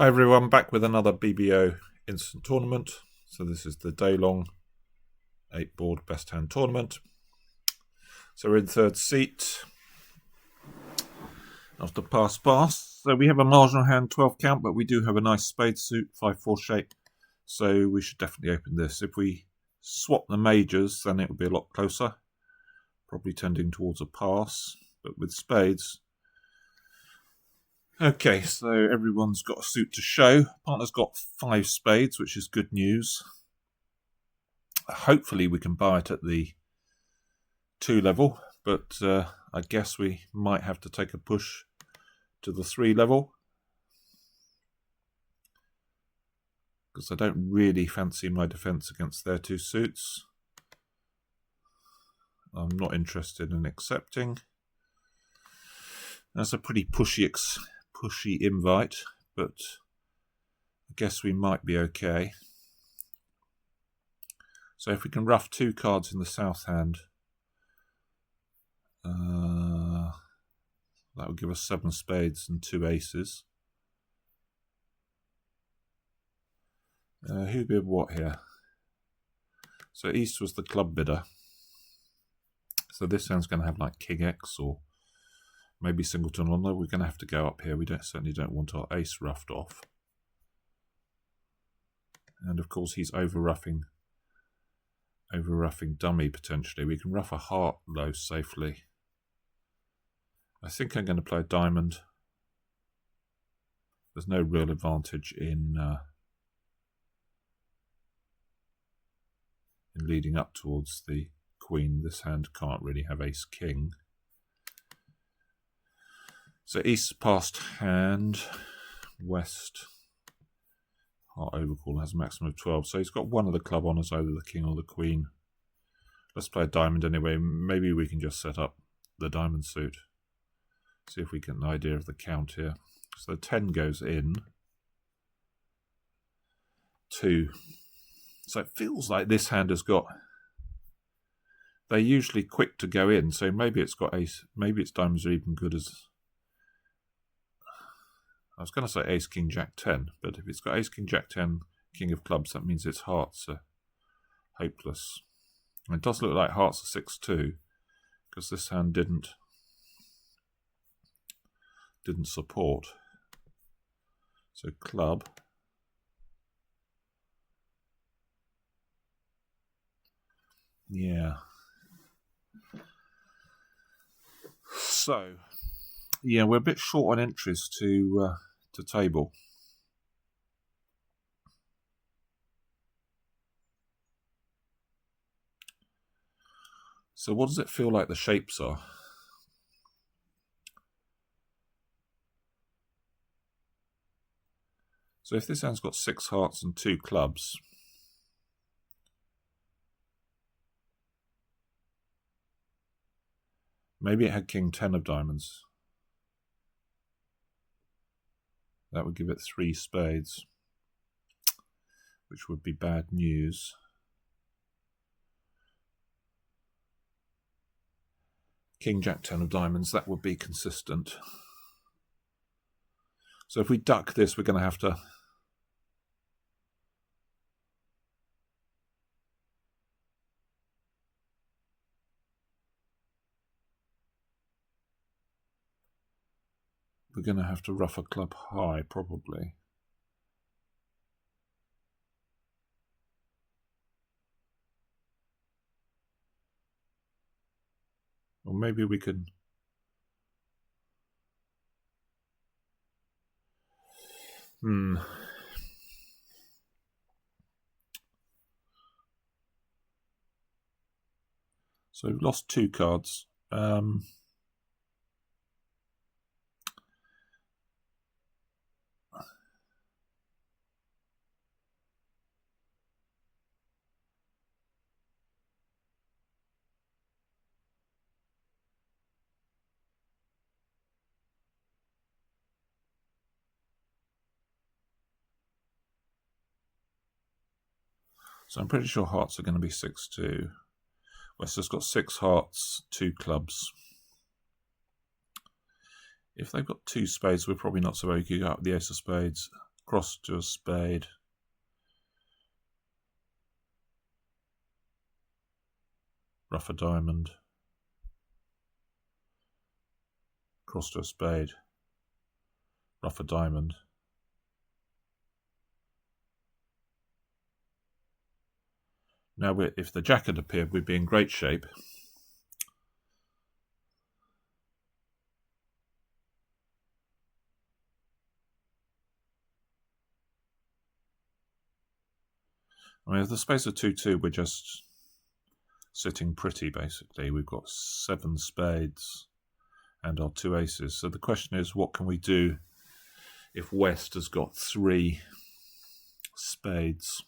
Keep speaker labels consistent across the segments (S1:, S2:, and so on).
S1: Hi everyone, back with another BBO instant tournament. So this is the Daylong 8-board best hand tournament. So we're in third seat after pass. So we have a marginal hand 12 count, but we do have a nice spade suit, 5-4 shape. So we should definitely open this. If we swap the majors, then it will be a lot closer, probably tending towards a pass, but with spades. Okay, so everyone's got a suit to show. Partner's got 5 spades, which is good news. Hopefully we can buy it at the 2 level, but I guess we might have to take a push to the 3 level, because I don't really fancy my defense against their 2 suits. I'm not interested in accepting. That's a pretty pushy invite, but I guess we might be okay. So if we can ruff 2 cards in the south hand, that would give us 7 spades and 2 aces. Who bid what here? So East was the club bidder. So this hand's going to have like King X or maybe singleton on there. We're going to have to go up here. We certainly don't want our ace roughed off. And of course he's over-ruffing dummy potentially. We can ruff a heart low safely. I think I'm going to play a diamond. There's no real advantage in leading up towards the queen. This hand can't really have ace king. So East passed hand, West heart overcall has a maximum of 12. So he's got one of the club on as either the king or the queen. Let's play a diamond anyway. Maybe we can just set up the diamond suit. See if we get an idea of the count here. So the 10 goes in. 2. So it feels like this hand has got... They're usually quick to go in, so maybe it's got ace. Maybe its diamonds are even good as... I was going to say ace, king, jack, 10, but if it's got ace, king, jack, 10, king of clubs, that means its hearts are hopeless. And it does look like hearts are 6-2, because this hand didn't support. So club. Yeah. So, yeah, we're a bit short on entries to table. So what does it feel like the shapes are? So if this hand's got 6 hearts and 2 clubs, maybe it had king 10 of diamonds. That would give it 3 spades, which would be bad news. King, jack, 10 of diamonds, that would be consistent. So if we duck this, we're going to have to... We're going to have to ruff a club high, probably. Or maybe we can... So we've lost 2 cards. So I'm pretty sure hearts are going to be 6-2. West has got 6 hearts, 2 clubs. If they've got 2 spades, we're probably not so very good. Up the ace of spades, cross to a spade. Ruff a diamond. Cross to a spade. Ruff a diamond. Now, if the jack had appeared, we'd be in great shape. I mean, if the space of 2-2, we're just sitting pretty, basically. We've got 7 spades and our 2 aces. So the question is, what can we do if West has got 3 spades?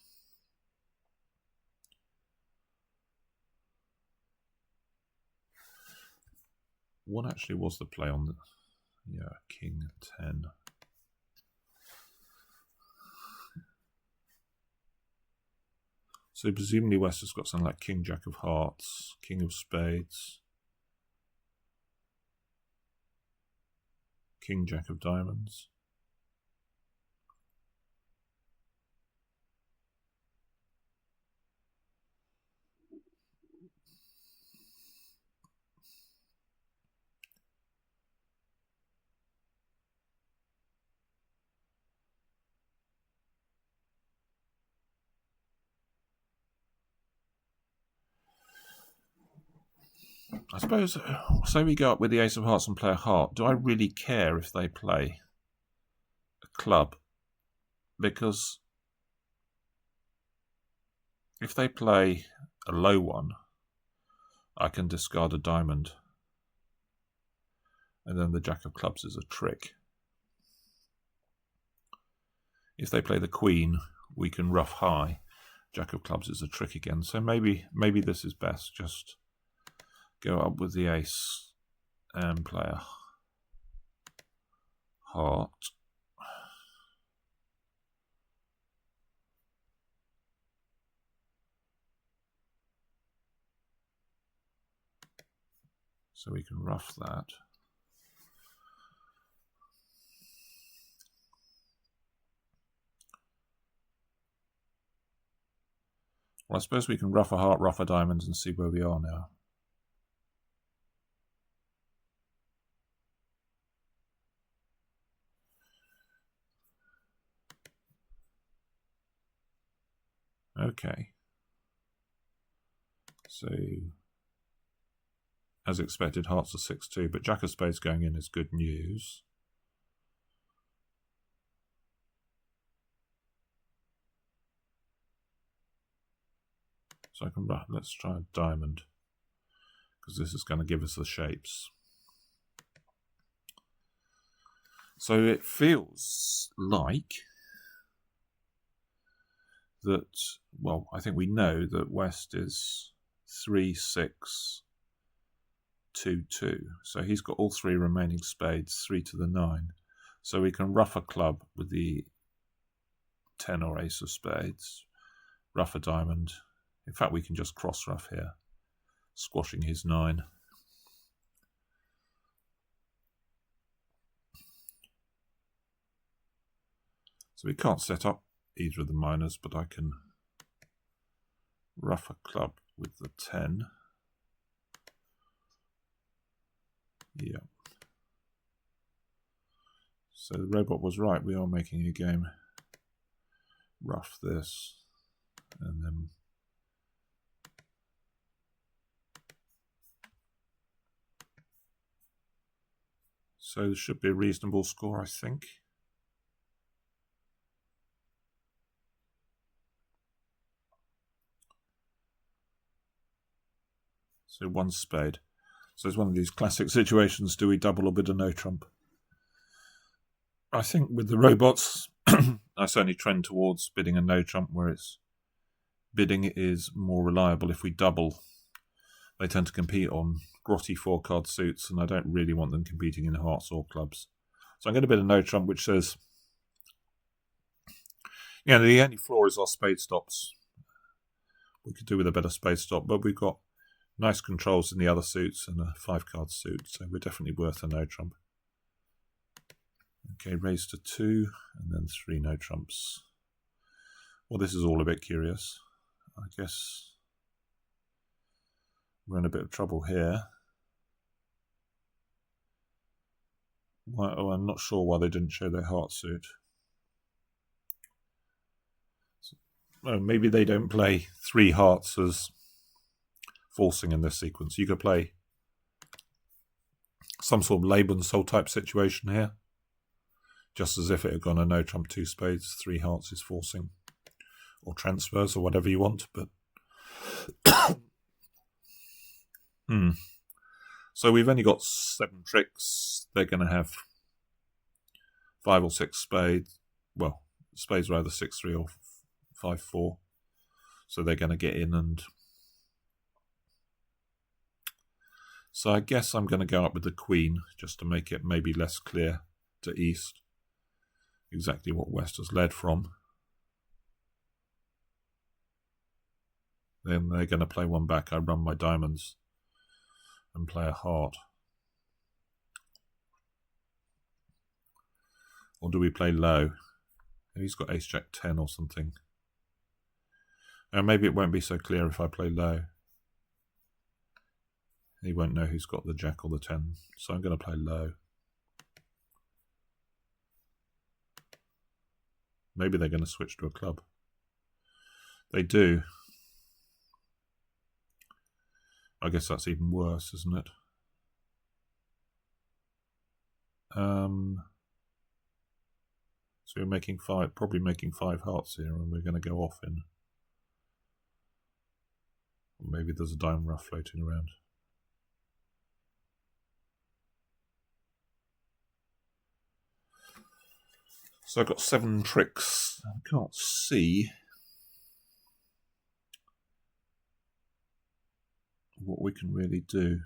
S1: What actually was the play on the... Yeah, King 10. So presumably West has got something like King Jack of Hearts, King of Spades, King Jack of Diamonds. I suppose, say we go up with the Ace of Hearts and play a heart, do I really care if they play a club? Because if they play a low one, I can discard a diamond. And then the Jack of Clubs is a trick. If they play the Queen, we can rough high. Jack of Clubs is a trick again. So maybe this is best. Just go up with the ace and play a heart. So we can rough that. Well, I suppose we can rough a heart, rough a diamond, and see where we are now. Okay. So, as expected, hearts are 6-2, but Jack of Spades going in is good news. So I can, let's try a diamond, because this is going to give us the shapes. So it feels like that, well, I think we know that West is 3-6-2-2. So he's got all 3 remaining spades, 3 to the 9. So we can rough a club with the 10 or ace of spades, rough a diamond. In fact, we can just cross rough here, squashing his 9. So we can't set up either of the minors, but I can rough a club with the 10. Yeah. So the robot was right. We are making a game. Rough this, and then so there should be a reasonable score, I think. So 1 spade. So it's one of these classic situations, do we double or bid a no trump? I think with the robots, I certainly trend towards bidding a no trump, where it's bidding is more reliable. If we double, they tend to compete on grotty 4-card suits, and I don't really want them competing in hearts or clubs. So I'm going to bid a no trump, which says, yeah, the only flaw is our spade stops. We could do with a better spade stop, but we've got nice controls in the other suits and a 5-card suit, so we're definitely worth a no trump. Okay, raise to 2, and then 3 no trumps. Well, this is all a bit curious. I guess we're in a bit of trouble here. I'm not sure why they didn't show their heart suit. Oh, maybe they don't play 3 hearts as forcing in this sequence. You could play some sort of Lebenssoul type situation here. Just as if it had gone a no trump 2 spades, 3 hearts is forcing. Or transfers, or whatever you want, but... So we've only got 7 tricks. They're going to have 5 or 6 spades. Well, spades are either 6-3 or 5-4. So they're going to get in and... So I guess I'm going to go up with the queen, just to make it maybe less clear to East exactly what West has led from. Then they're going to play one back. I run my diamonds and play a heart. Or do we play low? He's got ace jack 10 or something. And maybe it won't be so clear if I play low. He won't know who's got the jack or the 10. So I'm going to play low. Maybe they're going to switch to a club. They do. I guess that's even worse, isn't it? So we're making 5, probably making 5 hearts here, and we're going to go off in. Or maybe there's a diamond rough floating around. So I've got 7 tricks. I can't see what we can really do.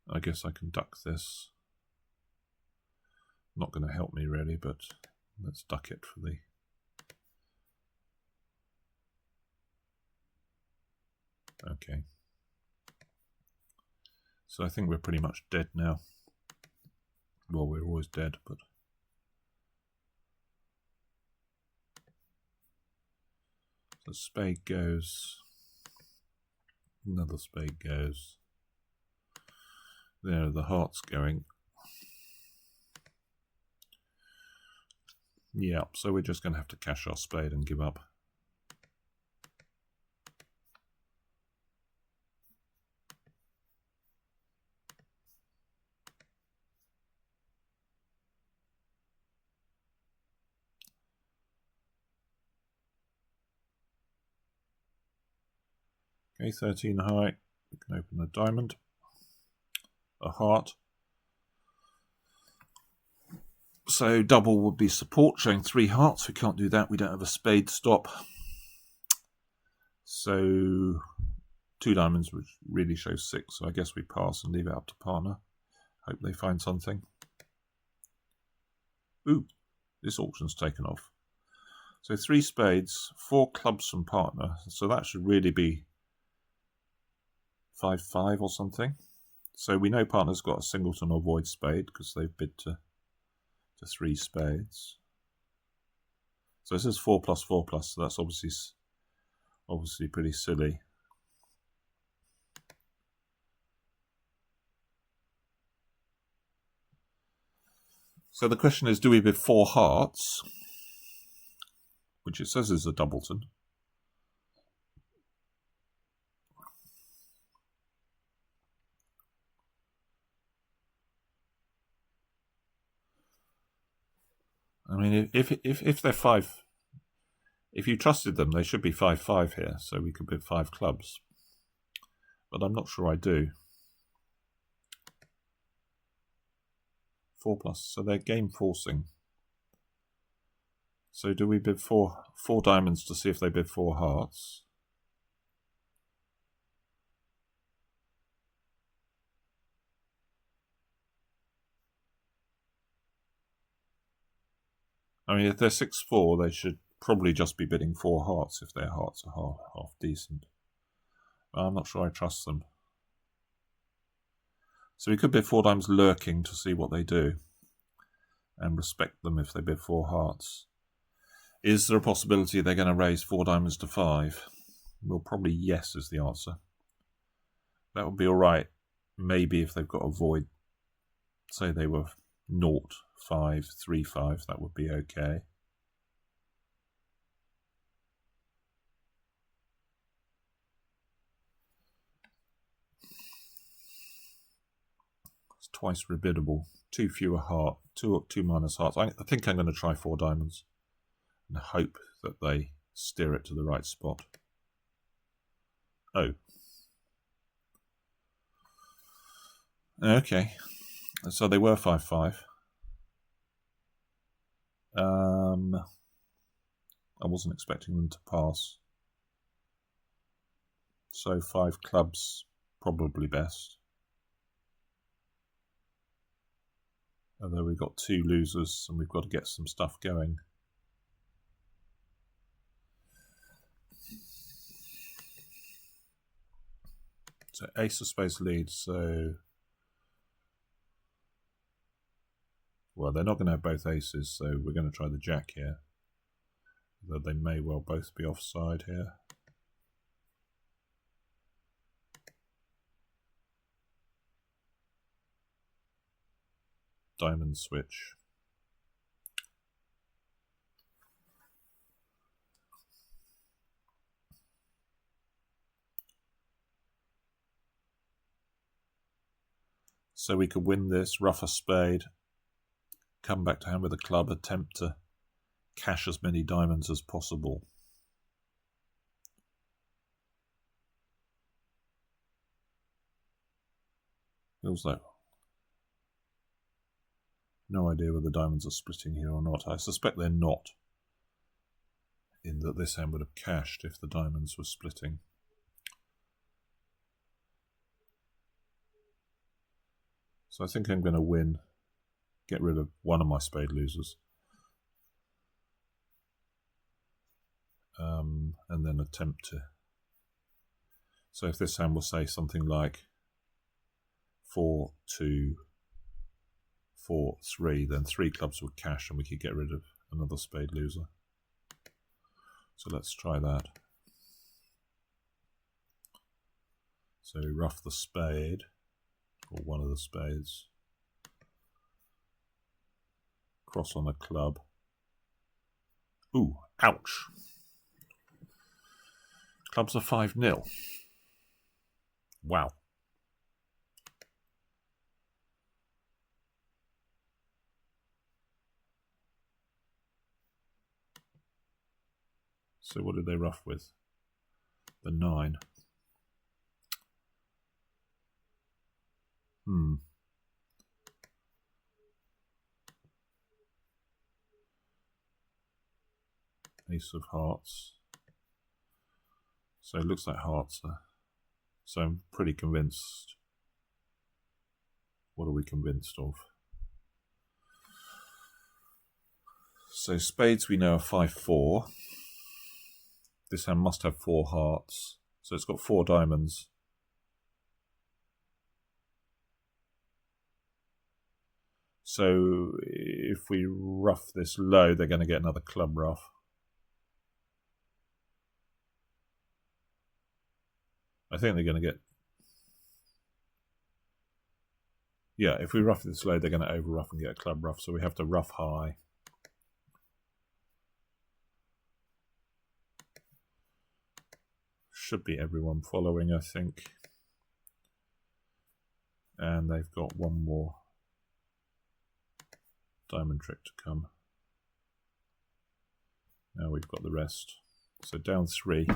S1: I guess I can duck this. Not going to help me really, but let's duck it for the... Okay. So I think we're pretty much dead now. Well, we're always dead, but... The spade goes. Another spade goes. There, the heart's going. Yeah, so we're just going to have to cash our spade and give up. Okay, 13 high. We can open a diamond, a heart. So double would be support, showing 3 hearts. We can't do that. We don't have a spade stop. So 2 diamonds would really show 6. So I guess we pass and leave it up to partner. Hope they find something. Ooh, this auction's taken off. So 3 spades, 4 clubs from partner. So that should really be 5-5 or something. So we know partner's got a singleton or void spade because they've bid to 3 spades. So this is 4 plus 4 plus, so that's obviously pretty silly. So the question is, do we bid 4 hearts, which it says is a doubleton. I mean, if they're 5, if you trusted them, they should be 5-5 here, so we could bid 5 clubs. But I'm not sure I do. 4 plus, so they're game forcing. So do we bid 4 diamonds to see if they bid 4 hearts? I mean, if they're 6-4, they should probably just be bidding 4 hearts if their hearts are half decent. I'm not sure I trust them. So we could bid 4 diamonds lurking to see what they do and respect them if they bid 4 hearts. Is there a possibility they're going to raise 4 diamonds to 5? Well, probably yes is the answer. That would be alright. Maybe if they've got a void, say they were 0, 5, 3, 5, that would be okay. It's twice rebiddable. 2 fewer heart, 2 minus hearts. I think I'm going to try 4 diamonds and hope that they steer it to the right spot. Oh. Okay. So they were 5-5. I wasn't expecting them to pass. So 5 clubs, probably best. Although we've got 2 losers and we've got to get some stuff going. So ace of spades leads, so... Well, they're not going to have both aces, so we're going to try the jack here. Though they may well both be offside here. Diamond switch. So we could win this, ruff a spade, come back to hand with a club, attempt to cash as many diamonds as possible. Feels like... No idea whether the diamonds are splitting here or not. I suspect they're not, in that this hand would have cashed if the diamonds were splitting. So I think I'm going to win, get rid of one of my spade losers. And then attempt to... So if this hand will say something like 4, 2, 4, 3, then 3 clubs would cash and we could get rid of another spade loser. So let's try that. So ruff the spade, or one of the spades. Cross on a club. Ooh, ouch. Clubs are 5-0. Wow. So what did they ruff with? The 9. Ace of hearts. So it looks like hearts are... So I'm pretty convinced. What are we convinced of? So spades we know are 5-4. This hand must have 4 hearts. So it's got 4 diamonds. So if we ruff this low, they're going to get another club ruff. I think they're going to get... Yeah, if we ruff this low, they're going to over ruff and get a club ruff. So we have to ruff high. Should be everyone following, I think. And they've got one more diamond trick to come. Now we've got the rest. So down 3.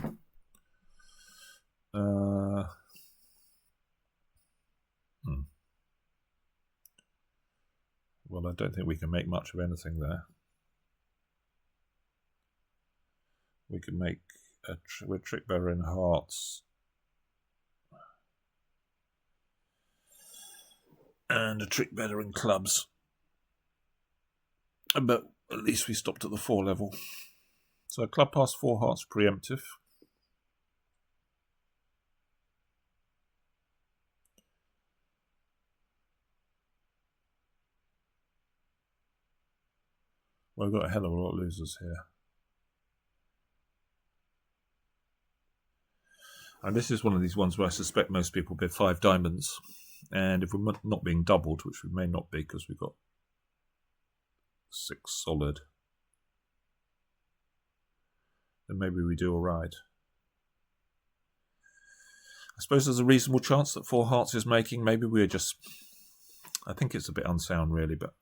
S1: Well, I don't think we can make much of anything there. We can make we're trick better in hearts. And a trick better in clubs. But at least we stopped at the 4 level. So a club past 4 hearts preemptive. Well, we've got a hell of a lot of losers here. And this is one of these ones where I suspect most people bid 5 diamonds. And if we're not being doubled, which we may not be because we've got 6 solid, then maybe we do all right. I suppose there's a reasonable chance that 4 hearts is making. Maybe we're just... I think it's a bit unsound, really, but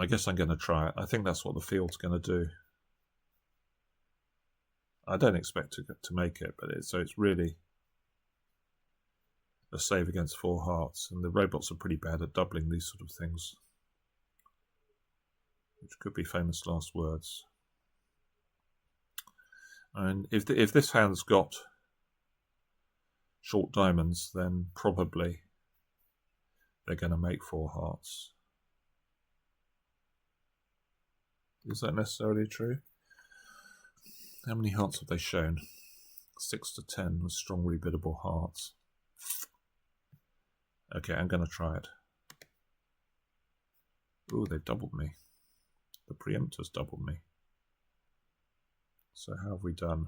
S1: I guess I'm going to try it. I think that's what the field's going to do. I don't expect to make it, but it's really a save against 4 hearts, and the robots are pretty bad at doubling these sort of things, which could be famous last words. And if this hand's got short diamonds, then probably they're going to make 4 hearts. Is that necessarily true? How many hearts have they shown? 6 to 10 with strong rebiddable hearts. Okay, I'm going to try it. Ooh, they've doubled me. The preemptor's doubled me. So how have we done?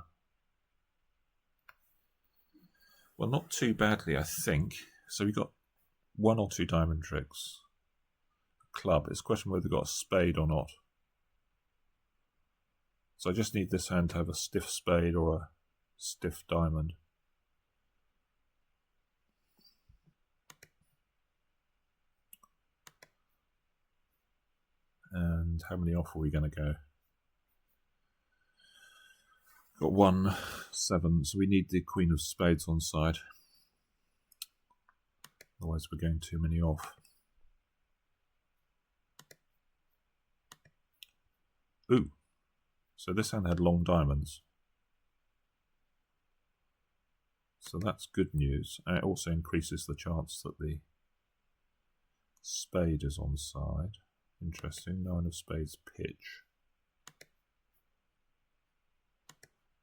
S1: Well, not too badly, I think. So we got 1 or 2 diamond tricks. Club. It's a question whether they've got a spade or not. So I just need this hand to have a stiff spade or a stiff diamond. And how many off are we going to go? Got 1, 7, so we need the Queen of Spades on side. Otherwise we're going too many off. Ooh, so this hand had long diamonds. So that's good news. And it also increases the chance that the spade is on side. Interesting, 9 of spades pitch.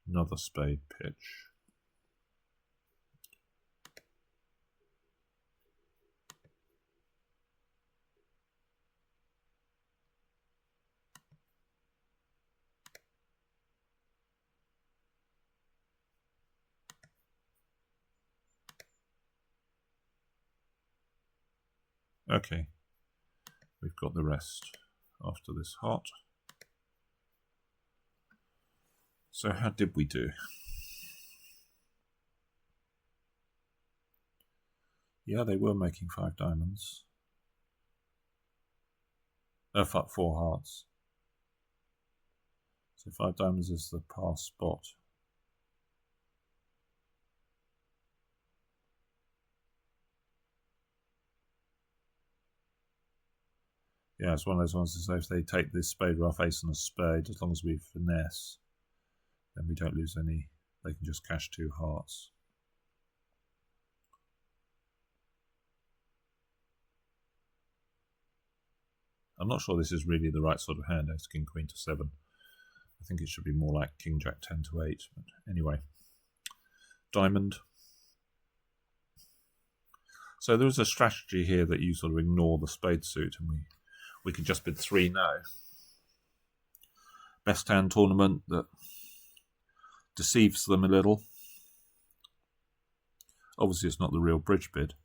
S1: Another spade pitch. Okay, we've got the rest after this heart. So how did we do? Yeah, they were making 5 diamonds. 4 hearts. So 5 diamonds is the pass spot. Yeah, it's one of those ones to say if they take this spade, rough ace and a spade, as long as we finesse, then we don't lose any. They can just cash 2 hearts. I'm not sure this is really the right sort of hand, ace, king, queen to 7. I think it should be more like king, jack, 10 to 8. But anyway, diamond. So there is a strategy here that you sort of ignore the spade suit, and we could just bid 3 now. Best hand tournament that deceives them a little. Obviously it's not the real bridge bid,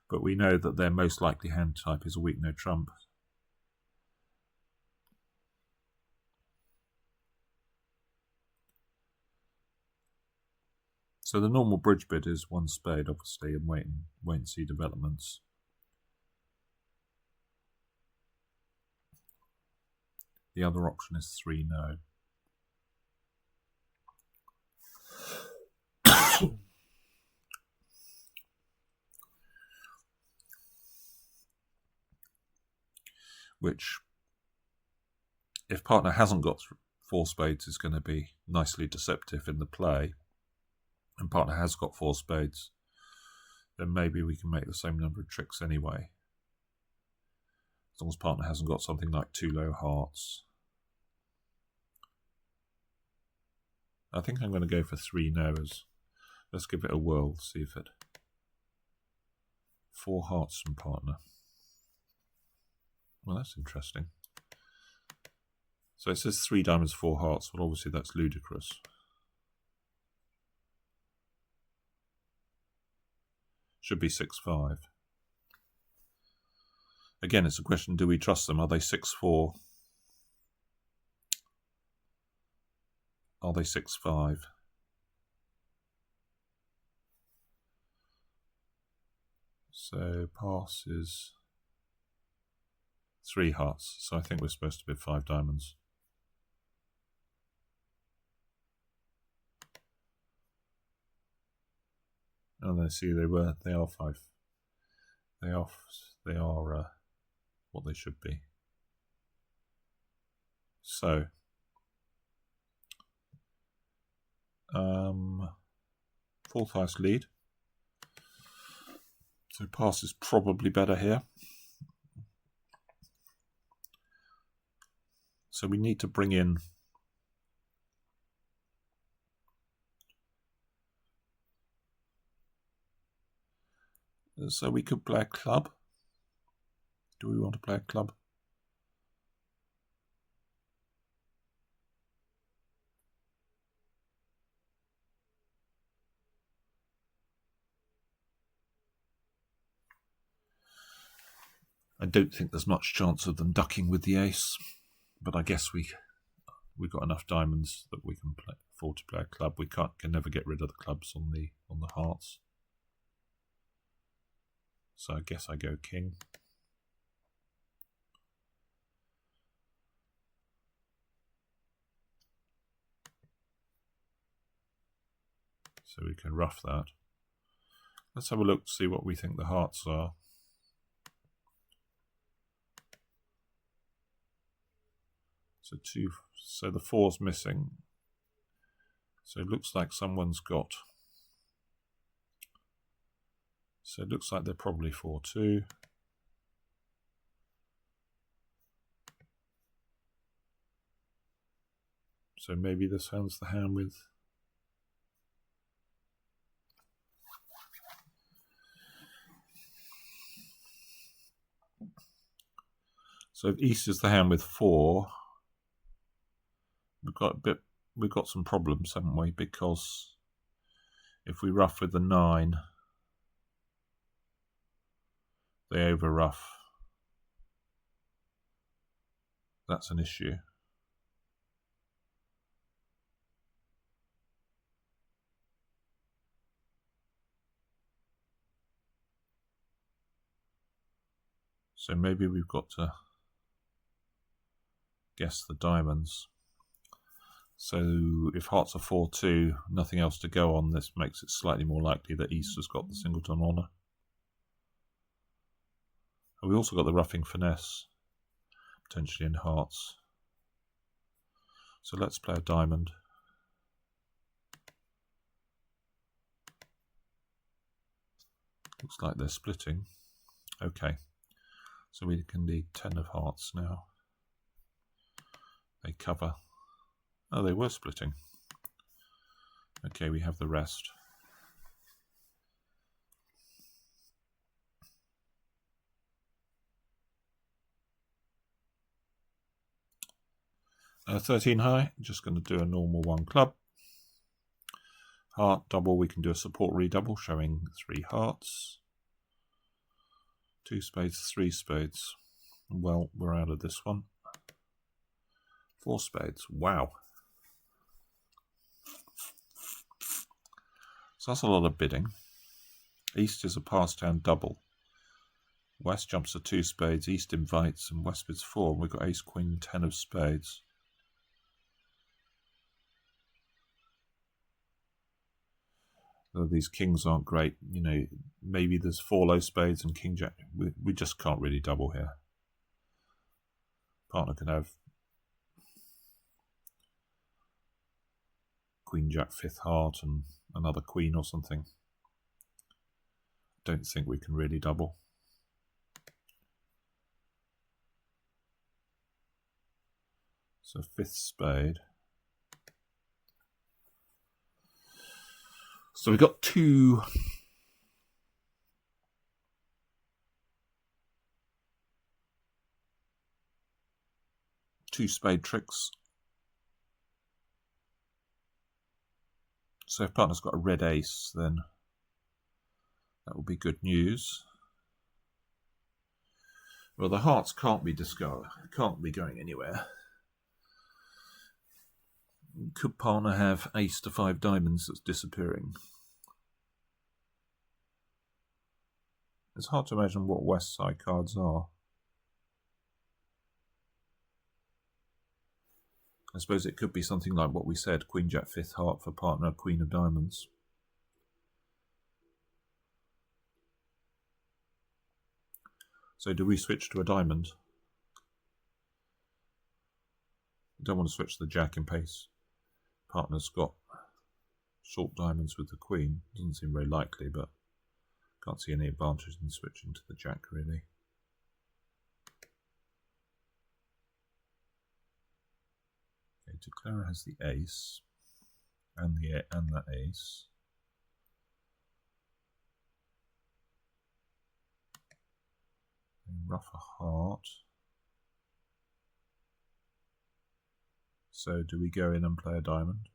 S1: but we know that their most likely hand type is a weak no trump. So the normal bridge bid is 1 spade, obviously, and wait and see developments. The other option is 3 no. Which, if partner hasn't got 4 spades, is going to be nicely deceptive in the play, and partner has got 4 spades, then maybe we can make the same number of tricks anyway. As long as partner hasn't got something like 2 low hearts. I think I'm going to go for 3 no's. Let's give it a whirl, see if it... 4 hearts from partner. Well, that's interesting. So it says 3 diamonds, 4 hearts. Well, obviously that's ludicrous. Should be 6-5. Again, it's a question, do we trust them? Are they 6-4? Are they 6-5? So pass is 3 hearts. So I think we're supposed to be 5 diamonds. And I see they are 5. They are what they should be. So fourth highest lead. So pass is probably better here. So we need to bring in so we could play a club. Do we want to play a club? I don't think there's much chance of them ducking with the ace, but I guess we've got enough diamonds that we can afford to play a club. We can never get rid of the clubs on the hearts. So I guess I go king. So we can rough that. Let's have a look to see what we think the hearts are. So so the 4's missing. So it looks like someone's got. So it looks like they're probably 4-2. So maybe this hand's the hand with. So if East is the hand with 4, we've got some problems, haven't we? Because if we rough with the 9, they over rough. That's an issue. So maybe we've got to guess the diamonds. So if hearts are 4-2, nothing else to go on, this makes it slightly more likely that East has got the singleton honour. And we also got the roughing finesse, potentially in hearts. So let's play a diamond. Looks like they're splitting. Okay, so we can lead 10 of hearts now. They cover. Oh, they were splitting. Okay, we have the rest. Uh, 13 high, just going to do a normal 1 club. Heart double, we can do a support redouble showing 3 hearts. 2 spades, 3 spades. Well, we're out of this one. 4 spades, wow. So that's a lot of bidding. East is a passed hand double. West jumps to 2 spades, East invites, and West bids 4. We've got ace, queen, 10 of spades. These kings aren't great, you know, maybe there's 4 low spades and king jack. We just can't really double here. Partner can have queen jack 5th heart and another queen or something. Don't think we can really double. So 5th spade. So we got 2. 2 spade tricks. So if partner's got a red ace, then that will be good news. Well, the hearts can't be discarded, can't be going anywhere. Could partner have ace to 5 diamonds that's disappearing? It's hard to imagine what west side cards are. I suppose it could be something like what we said, Queen Jack 5th heart for partner, Queen of Diamonds. So do we switch to a diamond? I don't want to switch the Jack in case partner's got short diamonds with the Queen. Doesn't seem very likely, but can't see any advantage in switching to the Jack really. Okay, Declara has the ace and the ace. Ruff a heart. So do we go in and play a diamond?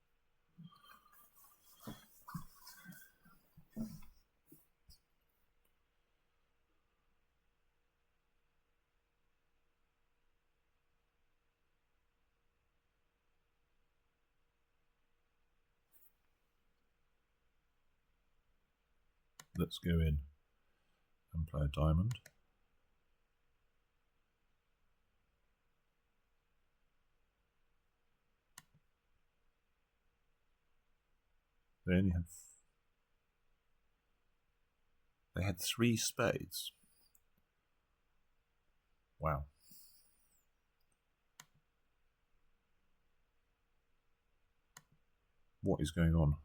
S1: Let's go in and play a diamond. They had 3 spades. Wow. What is going on?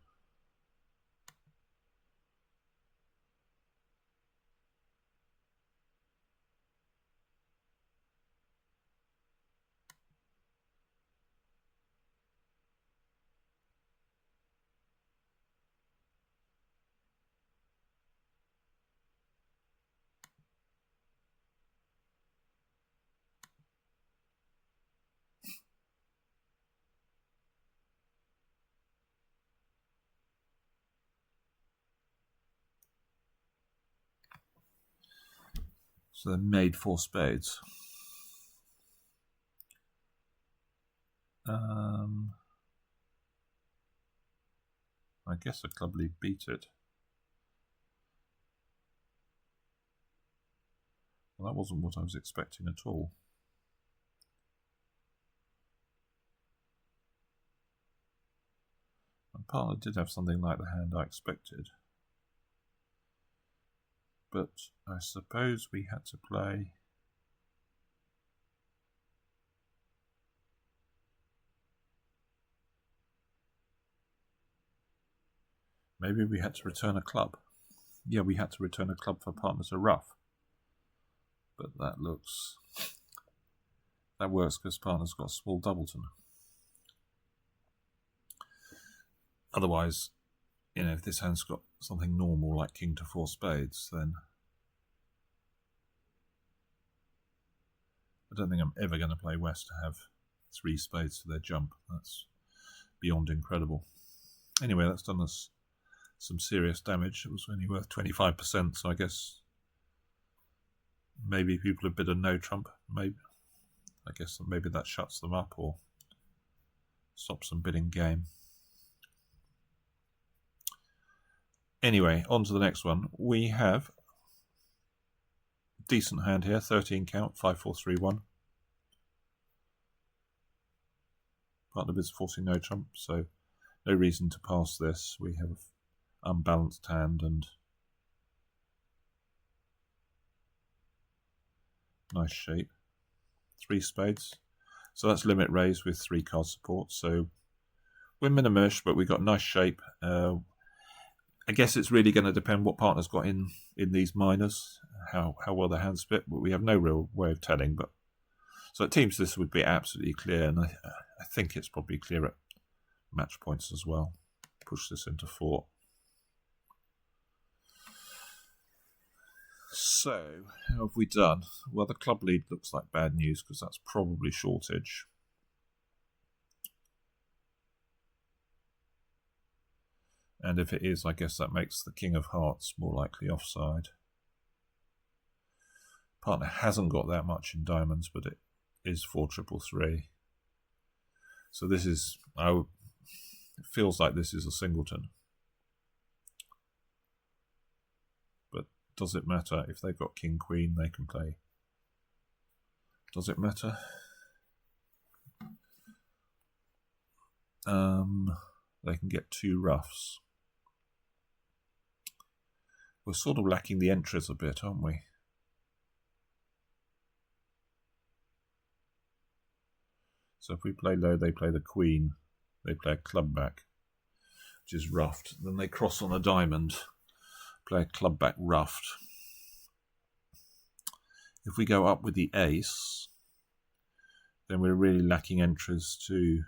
S1: So they made 4 spades. I guess the club lead beat it. Well, that wasn't what I was expecting at all. My partner did have something like the hand I expected. But I suppose we had to play... Maybe we had to return a club. Yeah, we had to return a club for partners to ruff. But that looks... That works because partner's got a small doubleton. Otherwise, you know, if this hand's got something normal like king to 4 spades, then I don't think I'm ever going to play West to have 3 spades for their jump. That's beyond incredible. Anyway, that's done us some serious damage. It was only worth 25%, so I guess maybe people have bid a no trump. Maybe, I guess maybe that shuts them up or stops them bidding game. Anyway, on to the next one. We have a decent hand here, 13 count, 5-4-3-1. Partner bids forcing no trump, so no reason to pass this. We have unbalanced hand and nice shape. 3 spades. So that's limit raise with 3 card support. So we're minimish, but we've got nice shape. I guess it's really going to depend what partner's got in these minors, how well the hand's split, but we have no real way of telling. But so it seems this would be absolutely clear, and I think it's probably clear at match points as well. Push this into 4. So, how have we done? Well, the club lead looks like bad news because that's probably shortage. And if it is, I guess that makes the king of hearts more likely offside. Partner hasn't got that much in diamonds, but it is 4-3-3. So this is, it feels like this is a singleton. But does it matter? If they've got king, queen, they can play. Does it matter? They can get 2 roughs. We're sort of lacking the entries a bit, aren't we? So if we play low, they play the queen. They play a club back, which is ruffed. Then they cross on a diamond, play a club back ruffed. If we go up with the ace, then we're really lacking entries to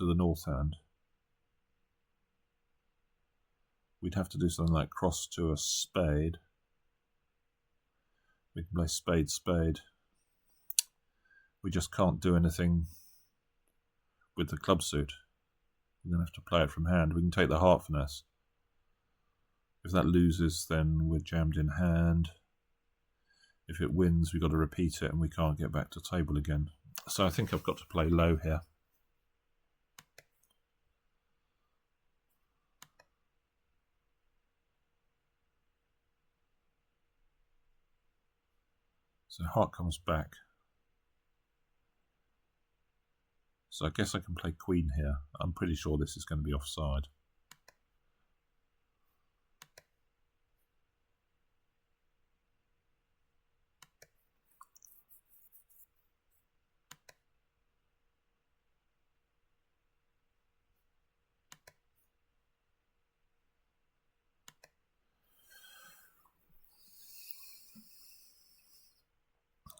S1: the north hand. We'd have to do something like cross to a spade. We can play spade, spade. We just can't do anything with the club suit. We're going to have to play it from hand. We can take the heart finesse. If that loses, then we're jammed in hand. If it wins, we've got to repeat it and we can't get back to table again. So I think I've got to play low here. So heart comes back. So I guess I can play queen here. I'm pretty sure this is going to be offside.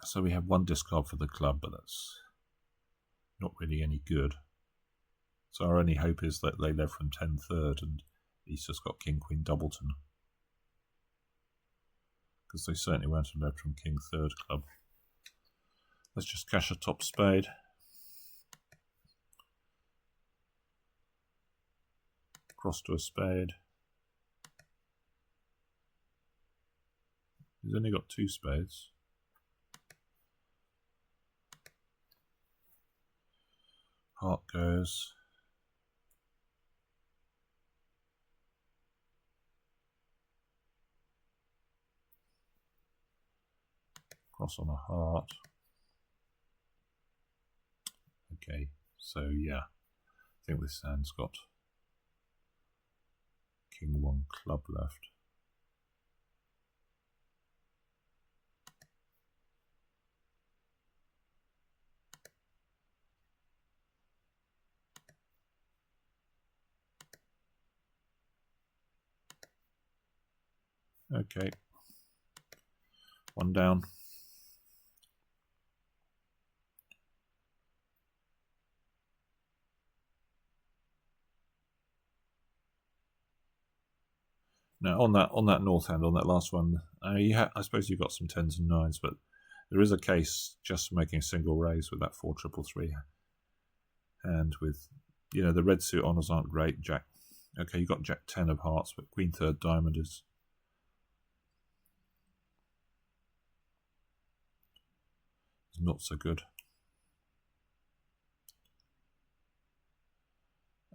S1: So we have 1 discard for the club, but that's not really any good. So our only hope is that they left from 10-3 and he's just got king, queen, doubleton. Because they certainly won't have left from king, 3rd club. Let's just cash a top spade. Cross to a spade. He's only got 2 spades. Heart goes. Cross on a heart. Okay, so yeah, I think this hand's got king, 1 club left. Okay, 1 down. Now on that north hand, on that last one, I suppose you've got some 10s and 9s, but there is a case just making a single raise with that 4-3-3 hand with, you know, the red suit honours aren't great. Jack, okay, you've got Jack 10 of hearts, but queen 3rd diamond is not so good.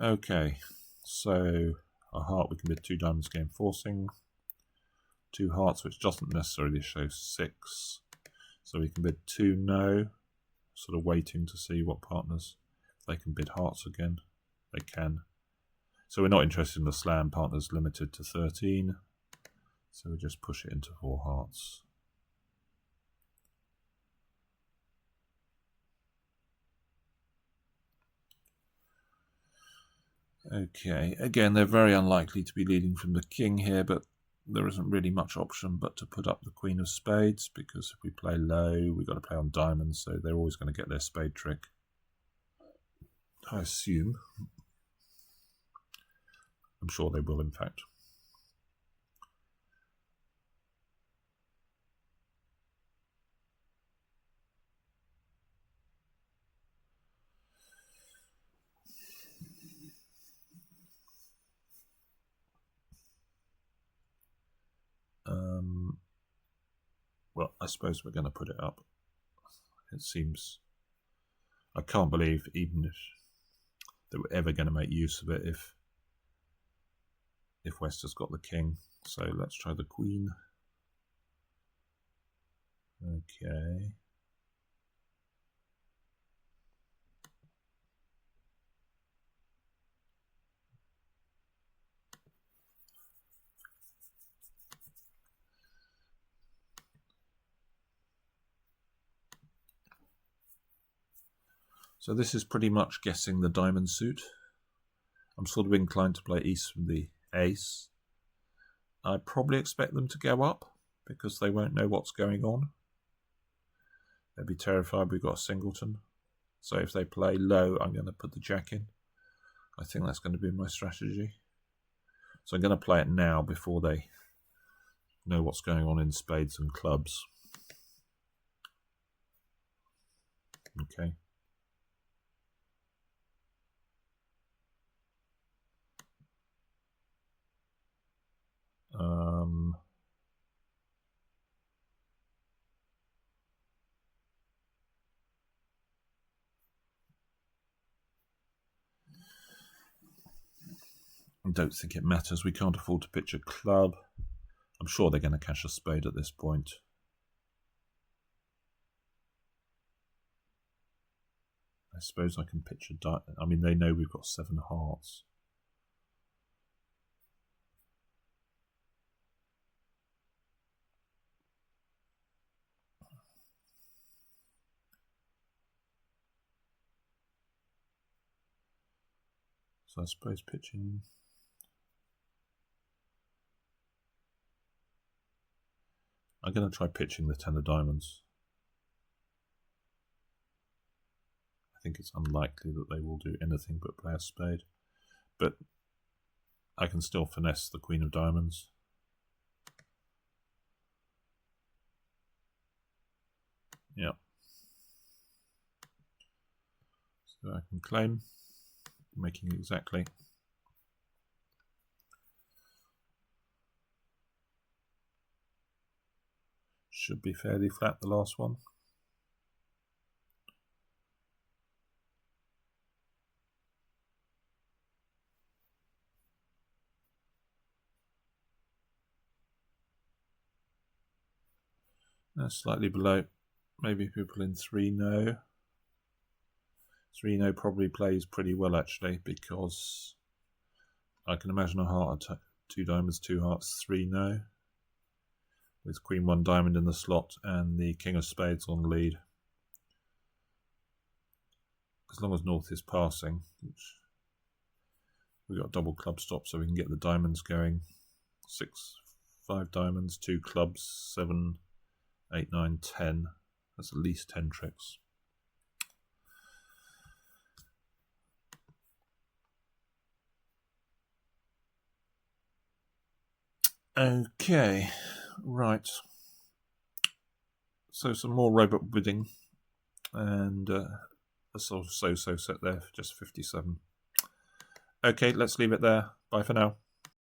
S1: Okay, so a heart, we can bid 2 diamonds game forcing. 2 hearts, which doesn't necessarily show 6. So we can bid 2 no, sort of waiting to see what partners, they can bid hearts again. They can. So we're not interested in the slam, partners limited to 13. So we just push it into 4 hearts. Okay, again, they're very unlikely to be leading from the king here, but there isn't really much option but to put up the queen of spades, because if we play low, we've got to play on diamonds, so they're always going to get their spade trick, I assume. I'm sure they will, in fact. Well, I suppose we're going to put it up. It seems... I can't believe even if they were ever going to make use of it if West has got the king. So let's try the queen. Okay. So this is pretty much guessing the diamond suit. I'm sort of inclined to play East from the ace. I probably expect them to go up because they won't know what's going on. They'll be terrified we've got a singleton. So if they play low, I'm going to put the jack in. I think that's going to be my strategy. So I'm going to play it now before they know what's going on in spades and clubs. Okay. I don't think it matters. We can't afford to pitch a club. I'm sure they're going to cash a spade at this point. I suppose I can pitch a diamond. I mean, they know we've got 7 hearts. So I suppose pitching... I'm going to try pitching the 10 of diamonds. I think it's unlikely that they will do anything but play a spade. But I can still finesse the queen of diamonds. Yeah. So I can claim, making exactly. Should be fairly flat, the last one. That's slightly below. Maybe people in 3 know. 3 no probably plays pretty well actually, because I can imagine a heart, 2 diamonds, 2 hearts, 3 no, with queen 1 diamond in the slot and the king of spades on lead. As long as North is passing, which we've got double club stop, so we can get the diamonds going. 6, 5 diamonds, 2 clubs, 7, 8, 9, 10. That's at least 10 tricks. Okay, right. So some more robot bidding, and a sort of so-so set there, just 57. Okay, let's leave it there. Bye for now.